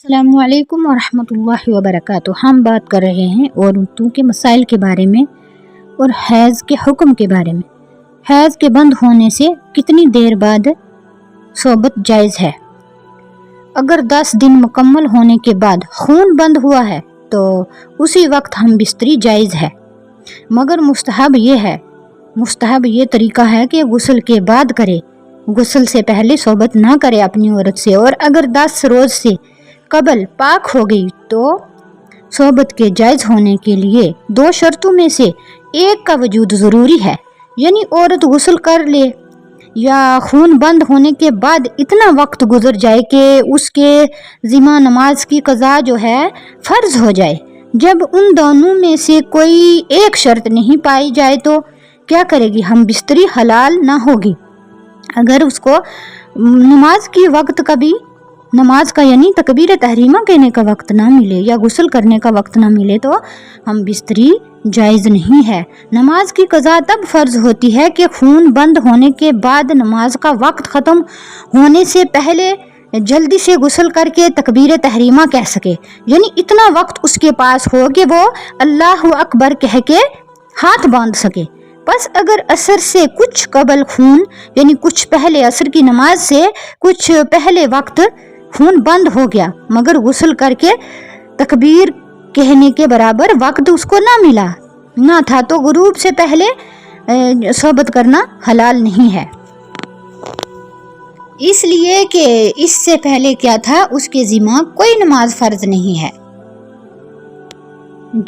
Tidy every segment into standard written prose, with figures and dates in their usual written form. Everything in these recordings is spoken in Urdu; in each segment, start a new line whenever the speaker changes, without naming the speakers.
السلام علیکم ورحمۃ اللہ وبرکاتہ۔ ہم بات کر رہے ہیں عورتوں کے مسائل کے بارے میں اور حیض کے حکم کے بارے میں۔ حیض کے بند ہونے سے کتنی دیر بعد صحبت جائز ہے؟ اگر 10 دن مکمل ہونے کے بعد خون بند ہوا ہے تو اسی وقت ہم بستری جائز ہے، مگر مستحب یہ طریقہ ہے کہ غسل کے بعد کرے، غسل سے پہلے صحبت نہ کرے اپنی عورت سے، اور اگر 10 روز سے قبل پاک ہو گئی تو صحبت کے جائز ہونے کے لیے 2 شرطوں میں سے ایک کا وجود ضروری ہے، یعنی عورت غسل کر لے یا خون بند ہونے کے بعد اتنا وقت گزر جائے کہ اس کے ذمہ نماز کی قضا جو ہے فرض ہو جائے۔ جب ان دونوں میں سے کوئی ایک شرط نہیں پائی جائے تو کیا کرے گی؟ ہم بستری حلال نہ ہوگی۔ اگر اس کو نماز کی وقت نماز کا یعنی تکبیر تحریمہ کہنے کا وقت نہ ملے یا غسل کرنے کا وقت نہ ملے تو ہم بستری جائز نہیں ہے۔ نماز کی قضا تب فرض ہوتی ہے کہ خون بند ہونے کے بعد نماز کا وقت ختم ہونے سے پہلے جلدی سے غسل کر کے تکبیر تحریمہ کہہ سکے، یعنی اتنا وقت اس کے پاس ہو کہ وہ اللہ اکبر کہہ کے ہاتھ باندھ سکے۔ پس اگر عصر سے کچھ قبل خون یعنی کچھ پہلے عصر کی نماز سے کچھ پہلے وقت خون بند ہو گیا مگر غسل کر کے تکبیر کہنے کے برابر وقت اس کو نہ تھا تو غروب سے پہلے صحبت کرنا حلال نہیں ہے، اس لیے کہ اس سے پہلے کیا تھا، اس کے ذمہ کوئی نماز فرض نہیں ہے۔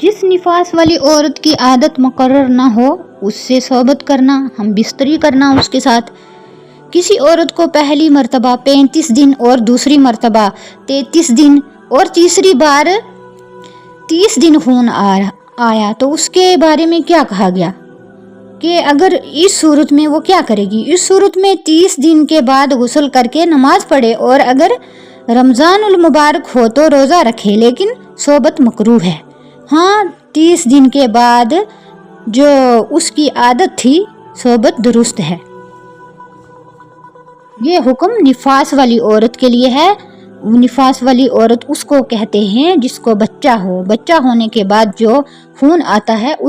جس نفاس والی عورت کی عادت مقرر نہ ہو اس سے صحبت کرنا، ہم بستری کرنا اس کے ساتھ۔ کسی عورت کو پہلی مرتبہ 35 دن اور دوسری مرتبہ 33 دن اور تیسری بار 30 دن خون آیا تو اس کے بارے میں کیا کہا گیا کہ اگر اس صورت میں وہ کیا کرے گی؟ اس صورت میں 30 دن کے بعد غسل کر کے نماز پڑھے، اور اگر رمضان المبارک ہو تو روزہ رکھے، لیکن صحبت مکروہ ہے۔ ہاں، 30 دن کے بعد جو اس کی عادت تھی صحبت درست ہے۔ یہ حکم نفاس والی عورت کے لیے ہے۔ نفاس والی عورت اس کو کہتے ہیں جس کو بچہ ہونے کے بعد جو خون آتا ہے اس